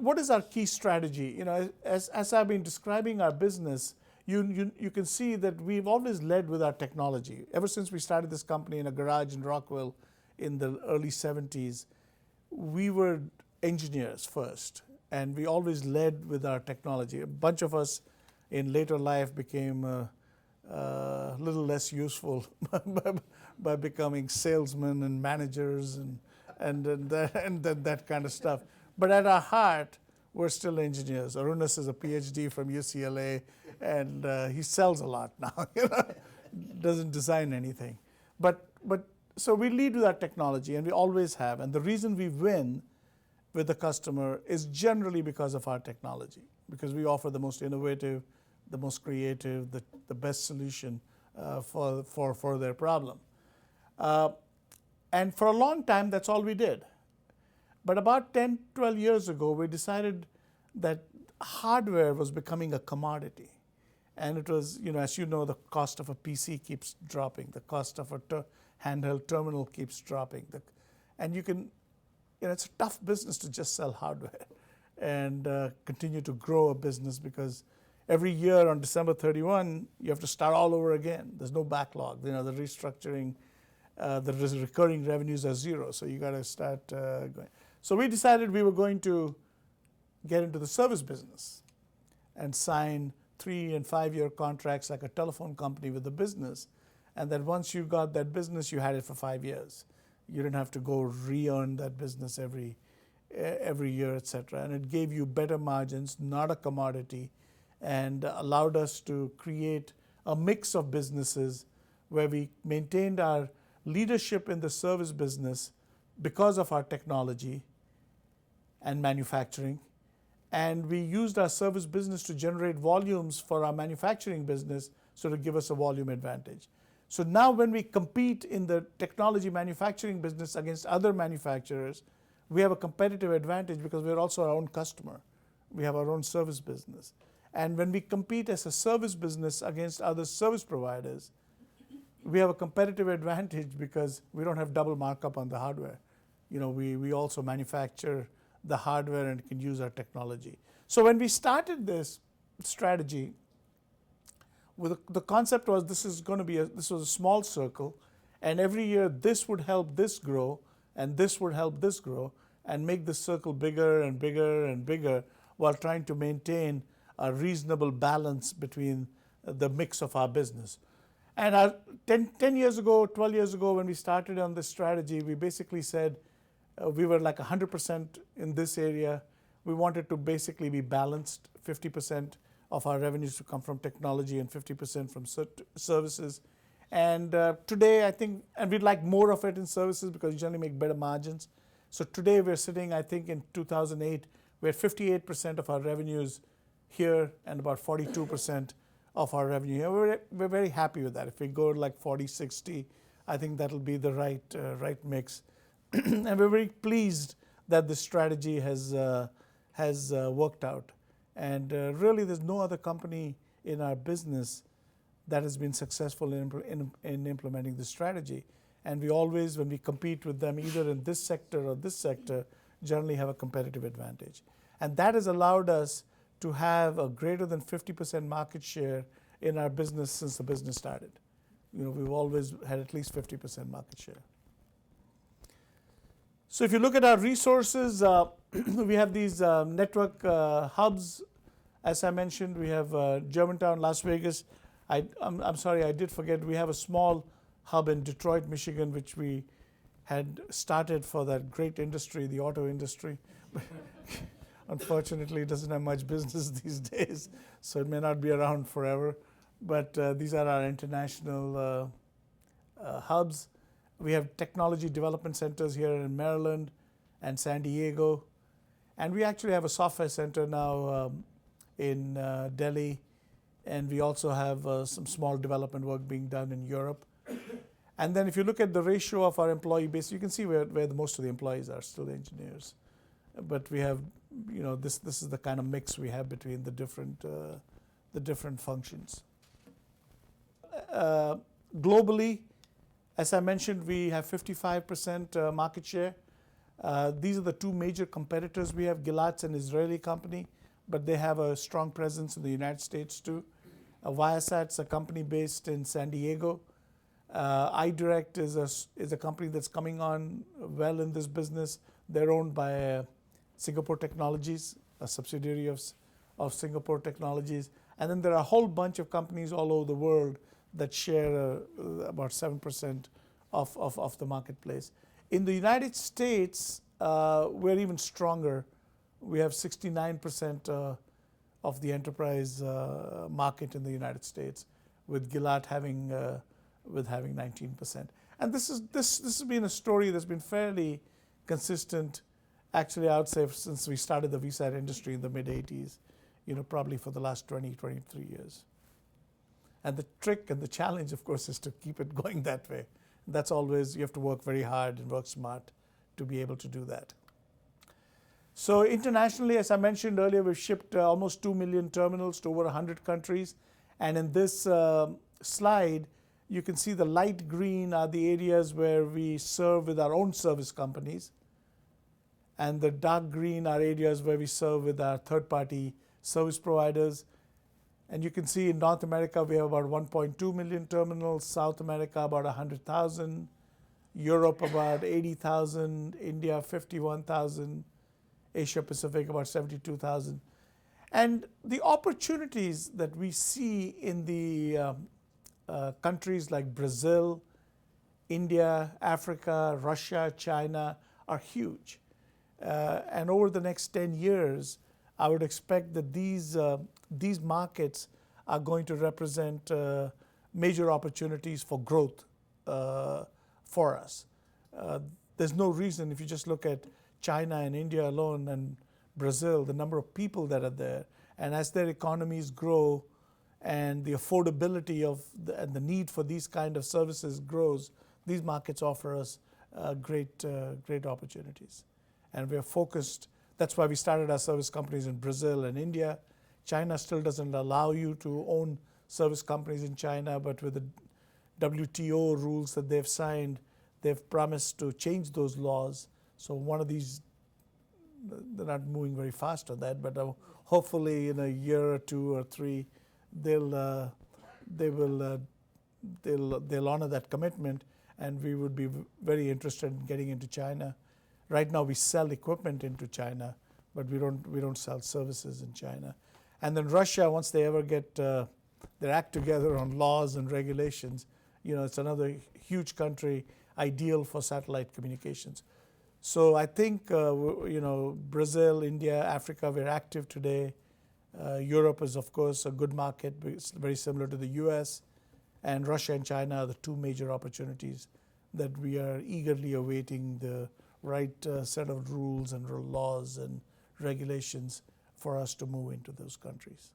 what is our key strategy? You know, as I've been describing our business, you can see that we've always led with our technology. Ever since we started this company in a garage in Rockville in the early 70s, we were engineers first, and we always led with our technology. A bunch of us in later life became a little less useful by becoming salesmen and managers and that kind of stuff. But at our heart, we're still engineers. Arunas is a PhD from UCLA, and he sells a lot now. Doesn't design anything. But so we lead with our technology, and we always have. And the reason we win with the customer is generally because of our technology, because we offer the most innovative, the most creative, the best solution for their problem. And for a long time, that's all we did. But about 10, 12 years ago, we decided that hardware was becoming a commodity. And it was, as you know, the cost of a PC keeps dropping. The cost of a handheld terminal keeps dropping. And it's a tough business to just sell hardware and continue to grow a business, because every year on December 31, you have to start all over again. There's no backlog. The restructuring, the recurring revenues are zero. So you got to start going. So we decided we were going to get into the service business and sign 3- and 5-year contracts like a telephone company with the business. And that once you got that business, you had it for 5 years. You didn't have to go re-earn that business every year, et cetera. And it gave you better margins, not a commodity, and allowed us to create a mix of businesses where we maintained our leadership in the service business because of our technology and manufacturing. And we used our service business to generate volumes for our manufacturing business, so to give us a volume advantage. So now when we compete in the technology manufacturing business against other manufacturers, we have a competitive advantage because we're also our own customer. We have our own service business. And when we compete as a service business against other service providers, we have a competitive advantage because we don't have double markup on the hardware. We also manufacture the hardware and can use our technology. So when we started this strategy, the concept was this was a small circle, and every year this would help this grow, and this would help this grow, and make the circle bigger and bigger and bigger, while trying to maintain a reasonable balance between the mix of our business. And 10 years ago, 12 years ago, when we started on this strategy, we basically said we were like 100% in this area. We wanted to basically be balanced, 50% of our revenues to come from technology and 50% from services. And today, I think, and we'd like more of it in services because you generally make better margins. So today we're sitting, I think in 2008, we're 58% of our revenues here and about 42% of our revenue here. We're very happy with that. If we go like 40-60, I think that'll be the right mix. And we're very pleased that this strategy has worked out. And really, there's no other company in our business that has been successful in implementing this strategy. And we always, when we compete with them, either in this sector or this sector, generally have a competitive advantage. And that has allowed us to have a greater than 50% market share in our business since the business started. We've always had at least 50% market share. So if you look at our resources, we have these network hubs. As I mentioned, we have Germantown, Las Vegas. I'm sorry, I did forget, we have a small hub in Detroit, Michigan, which we had started for that great industry, the auto industry. Unfortunately, it doesn't have much business these days, so it may not be around forever. But these are our international hubs. We have technology development centers here in Maryland and San Diego. And we actually have a software center now in Delhi. And we also have some small development work being done in Europe. And then if you look at the ratio of our employee base, you can see where most of the employees are still engineers. But we have, this is the kind of mix we have between the different functions. Globally, as I mentioned, we have 55% market share. These are the two major competitors we have. Gilat's an Israeli company, but they have a strong presence in the United States too. Viasat's a company based in San Diego. iDirect is a company that's coming on well in this business. They're owned by Singapore Technologies, a subsidiary of Singapore Technologies. And then there are a whole bunch of companies all over the world that share about 7% of the marketplace. In the United States, we're even stronger. We have 69% of the enterprise market in the United States, with Gilat having 19%. And this has been a story that's been fairly consistent. Actually, I would say since we started the VSAT industry in the mid-'80s, probably for the last 20, 23 years. And the trick and the challenge, of course, is to keep it going that way. That's always, you have to work very hard and work smart to be able to do that. So internationally, as I mentioned earlier, we've shipped almost 2 million terminals to over 100 countries. And in this slide, you can see the light green are the areas where we serve with our own service companies. And the dark green are areas where we serve with our third-party service providers. And you can see in North America, we have about 1.2 million terminals, South America about 100,000, Europe about 80,000, India 51,000, Asia Pacific about 72,000. And the opportunities that we see in the countries like Brazil, India, Africa, Russia, China are huge. And over the next 10 years, I would expect that these markets are going to represent major opportunities for growth for us. There's no reason, if you just look at China and India alone and Brazil, the number of people that are there, and as their economies grow and the affordability of and the need for these kind of services grows, these markets offer us great opportunities. And we are focused. That's why we started our service companies in Brazil and India. China still doesn't allow you to own service companies in China, but with the WTO rules that they've signed, they've promised to change those laws. So one of these, they're not moving very fast on that, but hopefully in a year or 2 or 3, they'll honor that commitment, and we would be very interested in getting into China. Right now, we sell equipment into China, but we don't sell services in China. And then Russia, once they ever get their act together on laws and regulations, it's another huge country, ideal for satellite communications. So I think Brazil, India, Africa, we're active today. Europe is, of course, a good market. It's very similar to the US. And Russia and China are the two major opportunities that we are eagerly awaiting the right set of rules and laws and regulations for us to move into those countries.